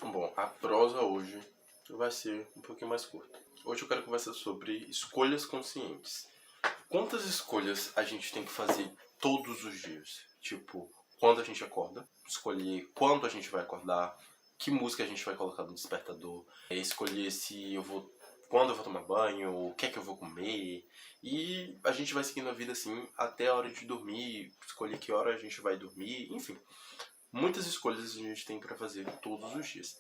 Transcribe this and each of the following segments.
Bom, a prosa hoje vai ser um pouquinho mais curta. Hoje eu quero conversar sobre escolhas conscientes. Quantas escolhas a gente tem que fazer todos os dias? Tipo, quando a gente acorda, escolher quando a gente vai acordar, que música a gente vai colocar no despertador, escolher quando eu vou tomar banho, o que é que eu vou comer, e a gente vai seguindo a vida assim até a hora de dormir, escolher que hora a gente vai dormir, enfim. Muitas escolhas a gente tem para fazer todos os dias.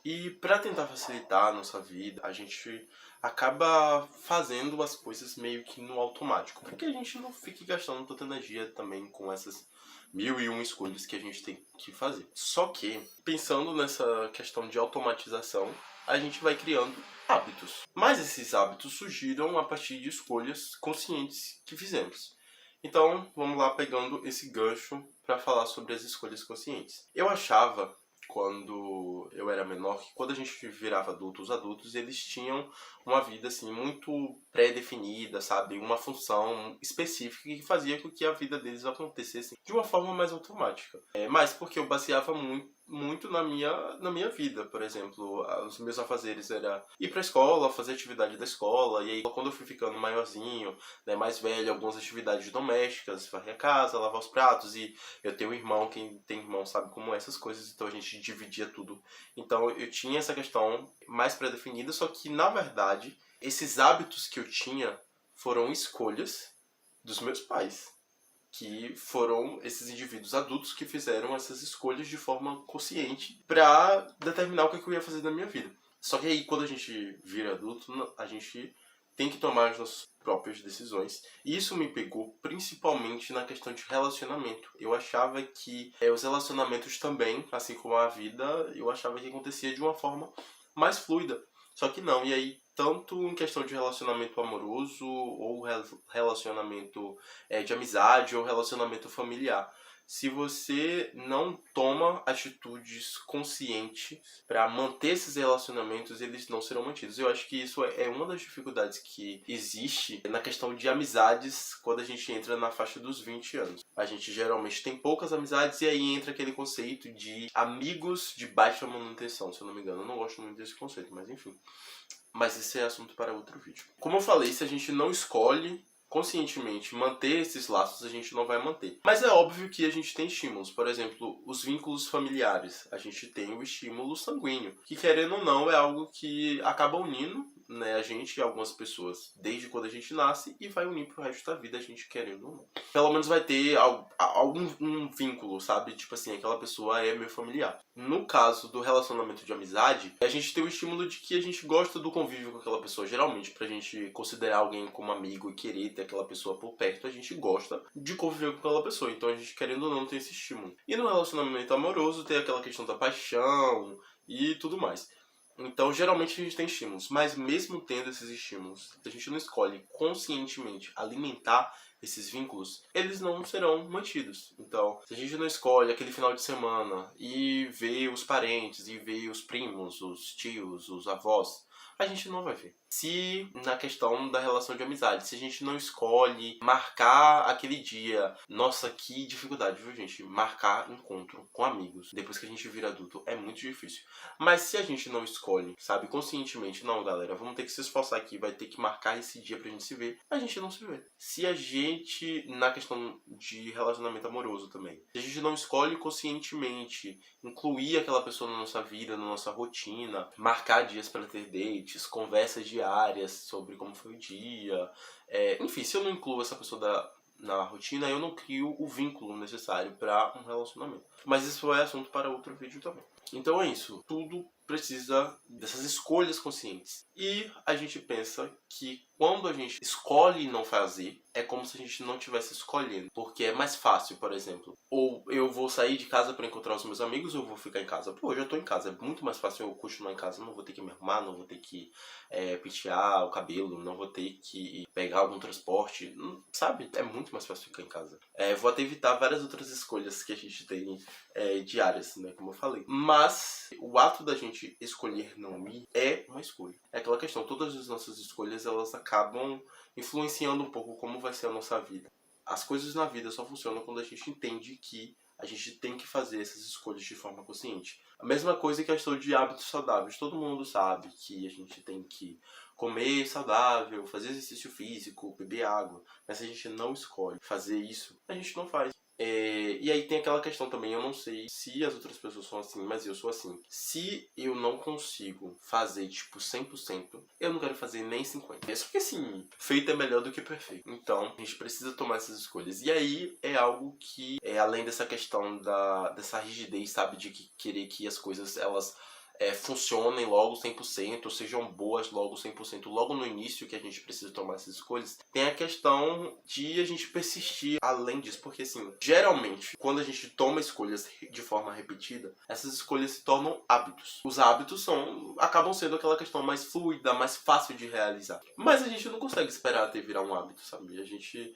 E para tentar facilitar a nossa vida, a gente acaba fazendo as coisas meio que no automático, porque a gente não fica gastando tanta energia também com essas 1001 escolhas que a gente tem que fazer. Só que, pensando nessa questão de automatização, a gente vai criando hábitos. Mas esses hábitos surgiram a partir de escolhas conscientes que fizemos. Então, vamos lá pegando esse gancho para falar sobre as escolhas conscientes. Eu achava, quando eu era menor, que quando a gente virava adulto, os adultos eles tinham uma vida assim muito pré-definida, sabe? Uma função específica que fazia com que a vida deles acontecesse de uma forma mais automática. Mas porque eu baseava muito na minha vida. Por exemplo, os meus afazeres era ir pra escola, fazer atividade da escola, e aí quando eu fui ficando maiorzinho, né, mais velho, algumas atividades domésticas, varrer a casa, lavar os pratos, e eu tenho um irmão, quem tem irmão sabe como é essas coisas, então a gente dividia tudo. Então eu tinha essa questão mais pré-definida, só que na verdade, esses hábitos que eu tinha foram escolhas dos meus pais, que foram esses indivíduos adultos que fizeram essas escolhas de forma consciente para determinar o que eu ia fazer na minha vida. Só que aí, quando a gente vira adulto, a gente tem que tomar as nossas próprias decisões. E isso me pegou principalmente na questão de relacionamento. Eu achava que os relacionamentos também, assim como a vida, eu achava que acontecia de uma forma mais fluida. Só que não, e aí, tanto em questão de relacionamento amoroso, ou relacionamento de amizade, ou relacionamento familiar. Se você não toma atitudes conscientes para manter esses relacionamentos, eles não serão mantidos. Eu acho que isso é uma das dificuldades que existe na questão de amizades quando a gente entra na faixa dos 20 anos. A gente geralmente tem poucas amizades e aí entra aquele conceito de amigos de baixa manutenção, se eu não me engano. Eu não gosto muito desse conceito, mas enfim. Mas esse é assunto para outro vídeo. Como eu falei, se a gente não escolhe conscientemente manter esses laços, a gente não vai manter. Mas é óbvio que a gente tem estímulos. Por exemplo, os vínculos familiares. A gente tem o estímulo sanguíneo, que querendo ou não é algo que acaba unindo, né, a gente e algumas pessoas desde quando a gente nasce e vai unir pro resto da vida, a gente querendo ou não. Pelo menos vai ter algum um vínculo, sabe? Tipo assim, aquela pessoa é meu familiar. No caso do relacionamento de amizade, a gente tem o estímulo de que a gente gosta do convívio com aquela pessoa. Geralmente, pra gente considerar alguém como amigo e querer ter aquela pessoa por perto, a gente gosta de conviver com aquela pessoa. Então a gente, querendo ou não, tem esse estímulo. E no relacionamento amoroso tem aquela questão da paixão e tudo mais. Então, geralmente a gente tem estímulos, mas mesmo tendo esses estímulos, se a gente não escolhe conscientemente alimentar esses vínculos, eles não serão mantidos. Então, se a gente não escolhe aquele final de semana e ver os parentes, e ver os primos, os tios, os avós, a gente não vai ver. Se na questão da relação de amizade, se a gente não escolhe marcar aquele dia, nossa, que dificuldade, viu, gente? Marcar encontro com amigos depois que a gente vira adulto é muito difícil. Mas se a gente não escolhe, sabe, conscientemente, não, galera, vamos ter que se esforçar aqui, vai ter que marcar esse dia pra gente se ver, a gente não se vê. Se a gente, na questão de relacionamento amoroso também, se a gente não escolhe conscientemente incluir aquela pessoa na nossa vida, na nossa rotina, marcar dias para ter dates, conversas diárias sobre como foi o dia, enfim, se eu não incluo essa pessoa na rotina, eu não crio o vínculo necessário para um relacionamento. Mas isso é assunto para outro vídeo também. Então é isso. Tudo precisa dessas escolhas conscientes. E a gente pensa que quando a gente escolhe não fazer, é como se a gente não estivesse escolhendo. Porque é mais fácil, por exemplo. Ou eu vou sair de casa para encontrar os meus amigos, ou eu vou ficar em casa. Pô, eu já tô em casa. É muito mais fácil eu continuar em casa. Não vou ter que me arrumar, não vou ter que pentear o cabelo, não vou ter que pegar algum transporte. Sabe? É muito mais fácil ficar em casa. Vou até evitar várias outras escolhas que a gente tem diárias, né? Como eu falei. Mas o ato da gente escolher não ir é uma escolha. É aquela questão, todas as nossas escolhas, elas acabam influenciando um pouco como vai ser a nossa vida. As coisas na vida só funcionam quando a gente entende que a gente tem que fazer essas escolhas de forma consciente. A mesma coisa que a questão de hábitos saudáveis. Todo mundo sabe que a gente tem que comer saudável, fazer exercício físico, beber água. Mas se a gente não escolhe fazer isso, a gente não faz. E aí tem aquela questão também, eu não sei se as outras pessoas são assim, mas eu sou assim. Se eu não consigo fazer, tipo, 100%, eu não quero fazer nem 50%. Só que assim, feito é melhor do que perfeito. Então, a gente precisa tomar essas escolhas. E aí é algo que, além dessa questão dessa rigidez, sabe, de querer que as coisas, elas funcionem logo 100%, ou sejam boas logo 100%, logo no início que a gente precisa tomar essas escolhas, tem a questão de a gente persistir além disso, porque assim, geralmente, quando a gente toma escolhas de forma repetida, essas escolhas se tornam hábitos. Os hábitos acabam sendo aquela questão mais fluida, mais fácil de realizar. Mas a gente não consegue esperar até virar um hábito, sabe? A gente,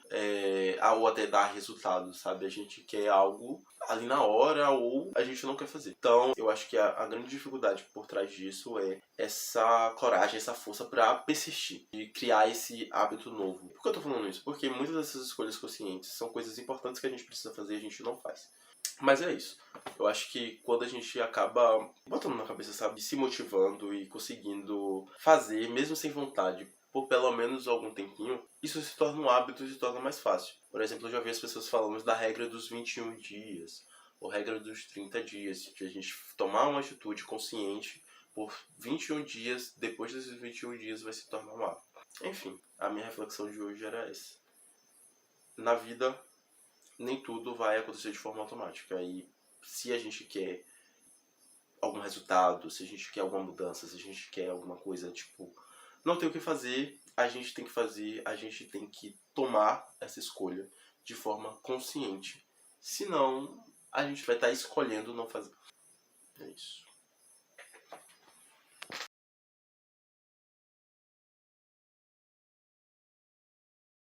ou até dar resultados, sabe? A gente quer algo ali na hora, ou a gente não quer fazer. Então, eu acho que a grande dificuldade por trás disso é essa coragem, essa força para persistir e criar esse hábito novo. Por que eu tô falando isso? Porque muitas dessas escolhas conscientes são coisas importantes que a gente precisa fazer e a gente não faz. Mas é isso. Eu acho que quando a gente acaba botando na cabeça, sabe, se motivando e conseguindo fazer, mesmo sem vontade, por pelo menos algum tempinho, isso se torna um hábito e se torna mais fácil. Por exemplo, eu já vi as pessoas falando da regra dos 21 dias, ou regra dos 30 dias, de a gente tomar uma atitude consciente por 21 dias, depois desses 21 dias vai se tornar um hábito. Enfim, a minha reflexão de hoje era essa. Na vida, nem tudo vai acontecer de forma automática. E se a gente quer algum resultado, se a gente quer alguma mudança, se a gente quer alguma coisa, tipo, não tem o que fazer, a gente tem que fazer, a gente tem que tomar essa escolha de forma consciente. Senão, a gente vai estar escolhendo não fazer. É isso.